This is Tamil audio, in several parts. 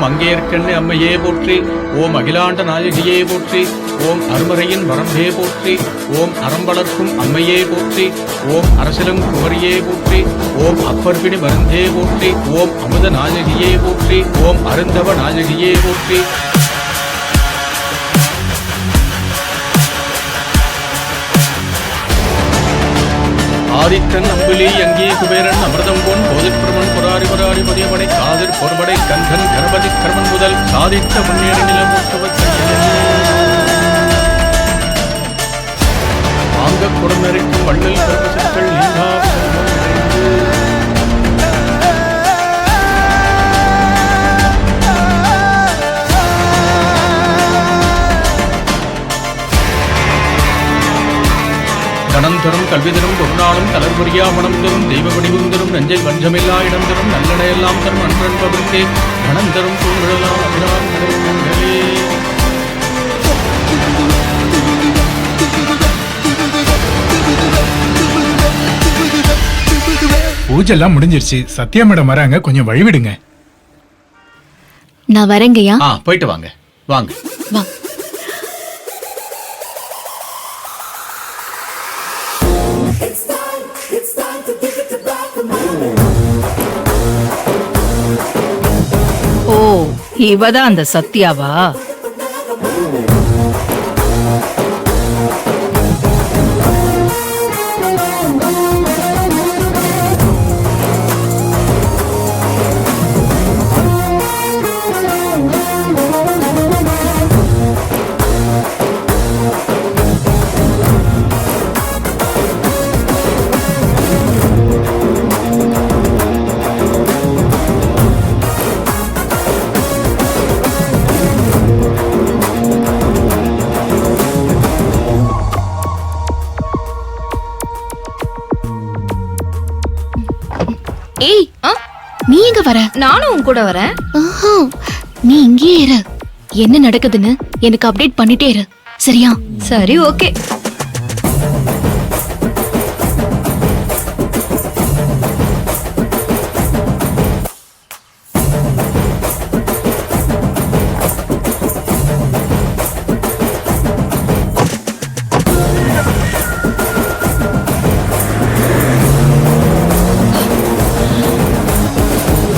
மங்கையர்க்கண்ணு அம்மையே போற்றி. ஓம் அகிலாண்ட நாயகியே போற்றி. ஓம் அருமறையின் வரம்பே போற்றி. ஓம் அறம்பளர்க்கும் அம்மையே போற்றி. ஓம் அரசிலம் குமரியே போற்றி. ஓம் அப்பர்பிணி மருந்தே போற்றி. ஓம் அமுத நாயகியே போற்றி. ஓம் அருந்தவ நாயகியே போற்றி. ஆதித்தன் அம்புலி அங்கே குபேரன் அமிர்தம் பொன் போதிப்பிரமன் புராரி புராரி புதியபடை காதிர் பொறுபடை கந்தன் கணபதி கர்மன் முதல் சாதித்த முன்னேற நிலமூட்டுவத்தை வாங்க குடநரிக்கும் வள்ளல் கருப்பசக்கள் நீங்கா கணம் தரும் கல்வி தரும் பொருளாலும் கலர்புரியா மனம் தரும் தெய்வ வடிவும் தரும் நஞ்சை வஞ்சமில்லா இடம் தரும் நல்லடையெல்லாம் தரும் அன்பன்பவருக்கே மனம் தரும் தூங்கலாம் அபிராமங்களே. பூஜெல்லாம் முடிஞ்சிருச்சு. சத்யா மேடம் வராங்க, கொஞ்சம் வழிவிடுங்க. நான் வரேங்கய்யா. போயிட்டு வாங்க வாங்க வா. ஓ, இவதான் அந்த சத்யாவா? ஏய், நீ எங்க வர? நானும் உன் கூட வரேன். நீ இங்கேயே இரு. என்ன நடக்குதுன்னு எனக்கு அப்டேட் பண்ணிட்டே இரு, சரியா? சரி, ஓகே.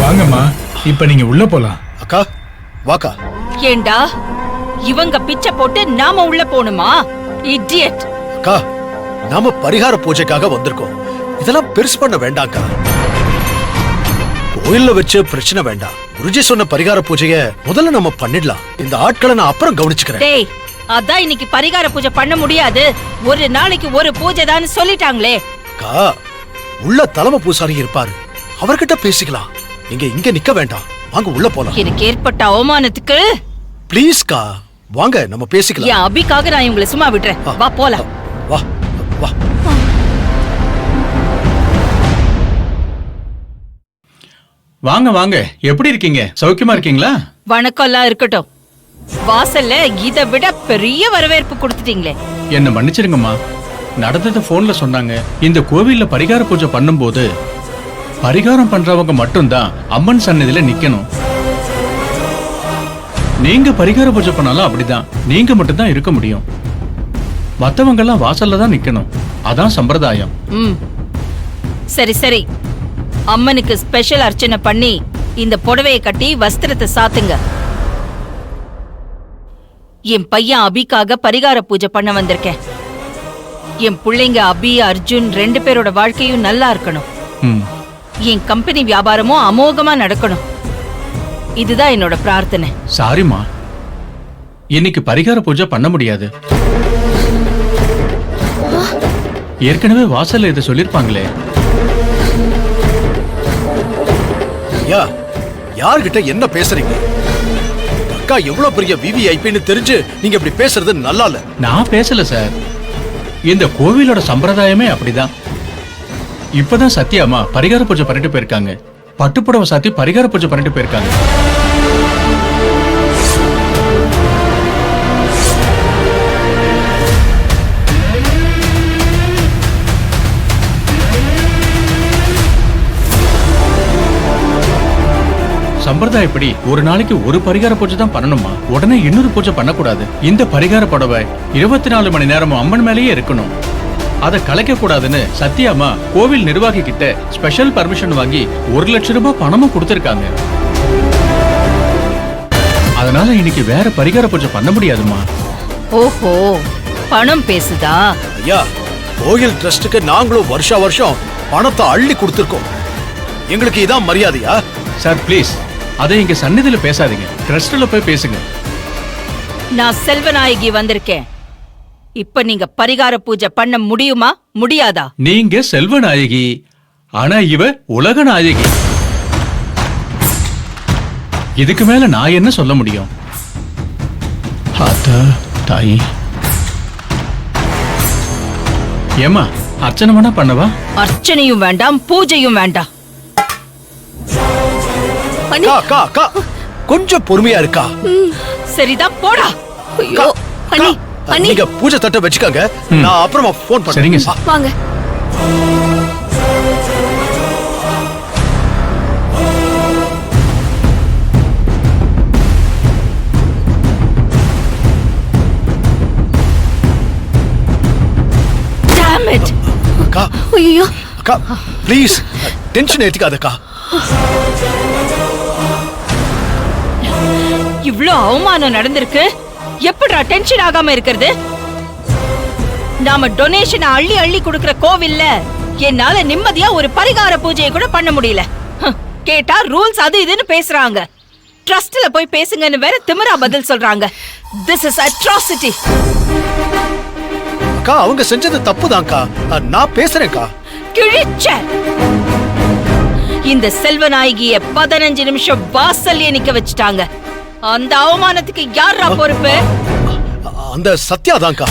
வாங்கம்மா, இப்ப நீங்க உள்ள போலாம். அக்கா வாக்கா. ஏண்டா இவங்க பிச்சை போட்டு நாம உள்ள போணுமா? இடியட். அக்கா, நாம பரிகார பூஜைக்காக வந்திருக்கோம். இதெல்லாம் பெருசு பண்ண வேண்டாம்க்கா. கோயில்ல வச்சு பிரச்சனை வேண்டாம். குருஜி சொன்ன பரிகார பூஜைய முதல்ல நம்ம பண்ணிடலாம். இந்த ஆட்களை நான் அப்புறம் கவனிச்சுக்கிறேன். டேய், அதான் இன்னைக்கு பரிகார பூஜை பண்ண முடியாது. ஒரு நாளைக்கு ஒரு பூஜை தான் சொல்லிட்டாங்களே. அக்கா, உள்ள தலைமை பூசாரி இருப்பாரு, அவர்கிட்ட பேசிக்கலாம். நீங்க இங்க நிக்க வேண்டாம், வாங்க உள்ள போலாம். எனக்கு ஏற்பட்ட அவமானத்துக்கு ப்ளீஸ்க்கா, வாங்க நம்ம பேசிக்கலாம். என் அபிக்காக நான் இவங்களை சும்மா விடுறேன். வா போலாம். வா வா. வாங்க வாங்க. எப்படி இருக்கீங்க? சௌக்கியமா இருக்கீங்களா? வணக்கம் எல்லாம் இருக்கட்டும். வாசல்ல இதை விட பெரிய வரவேற்பு கொடுத்துட்டீங்களே. என்ன மன்னிச்சிருங்கம்மா. நடந்ததை போன்ல சொன்னாங்க. இந்த கோவில்ல பரிகார பூஜை பண்ணும்போது பரிகாரம் பண்றவங்க மட்டும்தான் அம்மன் சன்னதியில நிக்கணும். நீங்க பரிகார பூஜை பண்ணாலும் அப்படிதான், நீங்க மட்டும்தான் இருக்க முடியும். மத்தவங்க எல்லாம் வாசல்ல தான் நிக்கணும். அதான் சம்பிரதாயம். சரி சரி, அம்மனுக்கு ஸ்பெஷல் அர்ச்சனை பண்ணி இந்த புடவையை கட்டி வஸ்திரத்தை சாத்துங்க. என் பையன் அபிக்காக பரிகார பூஜை பண்ண வந்திருக்கேன். என் பிள்ளைங்க அபி அர்ஜுன் 2 பேரோட வாழ்க்கையும் நல்லா இருக்கணும். என் கம்பெனி வியாபாரமும் அமோகமா நடக்கணும். இதுதான் என்னோட பிரார்த்தனை. சாரிமா, இன்னைக்கு பரிகார பூஜை பண்ண முடியாது. ஏற்கனவே வாசல்ல இதை சொல்லிருப்பாங்களே. யார்கிட்ட என்ன பேசுறீங்க? அக்கா எவ்வளவு பெரிய விவிஐபின்னு தெரிஞ்சு நீங்க இப்படி பேசுறது நல்லா இல்ல. நான் பேசல சார், இந்த கோவிலோட சம்பிரதாயமே அப்படிதான். இப்பதான் சத்யாமா பரிகார பூஜை பண்ணிட்டு போயிருக்காங்க. பட்டுப்புடவை சாத்தி பரிகார பூஜை பண்ணிட்டு போயிருக்காங்க. சம்பிரதாயப்படி ஒரு நாளைக்கு ஒரு பரிகார பூஜை தான் பண்ணணுமா? உடனே இன்னொரு பூஜை பண்ணக்கூடாது. இந்த பரிகார புடவை 24 மணி நேரமும் அம்மன் மேலேயே இருக்கணும். அதை கலைக்க கூடாதுன்னு சத்யாமா கோவில் நிர்வாகி கிட்ட ஸ்பெஷல் பர்மிஷன் வாங்கி 1 லட்சம் ரூபாய் பணமும் கொடுத்திருக்காங்க. அதனால இன்னைக்கு வேற பரிகார பூஜை பண்ண முடியாதுமா. ஓஹோ, பணம் பேசுதா? ஐயா, கோயில் ட்ரஸ்டுக்கு நாங்களும் வருஷம் பணத்தை அள்ளி கொடுத்திருக்கோம். எங்களுக்கு இதான் மரியாதையா? சார் ப்ளீஸ், அதை இங்க சந்நிதியில பேசாதீங்க. ட்ரஸ்ட்ல போய் பேசுங்க. நான் செல்வநாயகி வந்திருக்கேன். இப்ப நீங்க பரிகார பூஜை பண்ண முடியுமா முடியாதா? நீங்க செல்வநாயகி, ஆனா இவ உலக நாயகி. இதுக்கு மேல நான் என்ன சொல்ல முடியும்? ஆத்தா, தாயி. ஏமா, அர்ச்சனை வேணா பண்ணவா? அர்ச்சனையும் வேண்டாம், பூஜையும் வேண்டாம். அக்கா, அக்கா, அக்கா, கொஞ்சம் பொறுமையா இருக்கா. சரிதான், போடா. ஐயோ அண்ணி அண்ணி நீங்க பூஜை தட்டை வச்சுக்கோங்க, நான் அப்புறமா போன் பண்றேன். சரிங்க சார். வாங்க. Damn it. அக்கா, ஐயோ அக்கா, ப்ளீஸ் டென்ஷன் ஏத்திக்காதக்கா. இவ்ளோ அவமானம் நடந்திருக்கு. எப்படிடா டென்ஷன் ஆகாம இருக்கிறது? நாம டொனேஷன் அள்ளி அள்ளி கொடுக்கிற கோவில்ல என்னால நிம்மதியா ஒரு பரிகார பூஜையை கூட பண்ண முடியல. கேட்டா ரூல்ஸ் அது இதுன்னு பேசுறாங்க. ட்ரஸ்ட்ல போய் பேசுங்கன்னு வேற திமிரா பதில் சொல்றாங்க. This is atrocity. அக்கா, அவங்க செஞ்சது தப்புதான்க்கா. நான் பேசுறேன்க்கா. கிழிச்ச இந்த செல்வநாயகிய 15 நிமிஷம் வாசல்ல நிக்க வச்சுட்டாங்க. அந்த அவமானத்துக்கு யாரா பொறுப்பு? அந்த சத்யாதான்க்கா.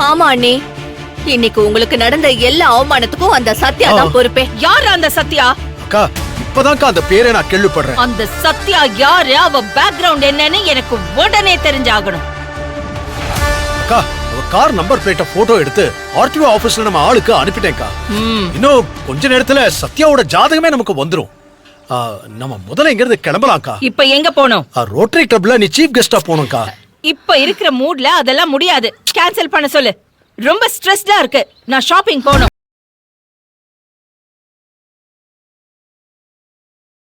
ஆமா அண்ணி, இன்னைக்கு உங்களுக்கு நடந்த எல்லா அவமானத்துக்கும் அந்த சத்யா தான் பொறுப்பே. யார் அந்த சத்யா? அக்கா, இப்பதான்க்கா அந்த பேரை நான் கேள்விப்படுறேன். அந்த சத்யா யாரு? அவ பேக்ரவுண்ட் என்னன்னு எனக்கு உடனே தெரிஞ்சாகணும். அக்கா, அவ கார் நம்பர் பிளேட்ட போட்டோ எடுத்து ஆர்டிஓ ஆபீஸ்ல நம்ம ஆளுக்கு அனுப்பிட்டேன்க்கா. ம், இன்னும் கொஞ்ச நேரத்துல சத்யாவோட ஜாதகமே நமக்கு வந்துரும். நம்ம முதல்ல இங்க இருந்து கிளம்பலாம்க்கா. இப்ப எங்க போனோம்? ரோட்டரி கிளப்ல நீ சீஃப் கெஸ்டா போகணும்க்கா. இப்ப இருக்கிற மூட்ல அதெல்லாம் முடியாது. கேன்சல் பண்ண சொல்லு. ரொம்ப ஸ்ட்ரெஸ்டா இருக்கு. நான் ஷாப்பிங் போகணும்.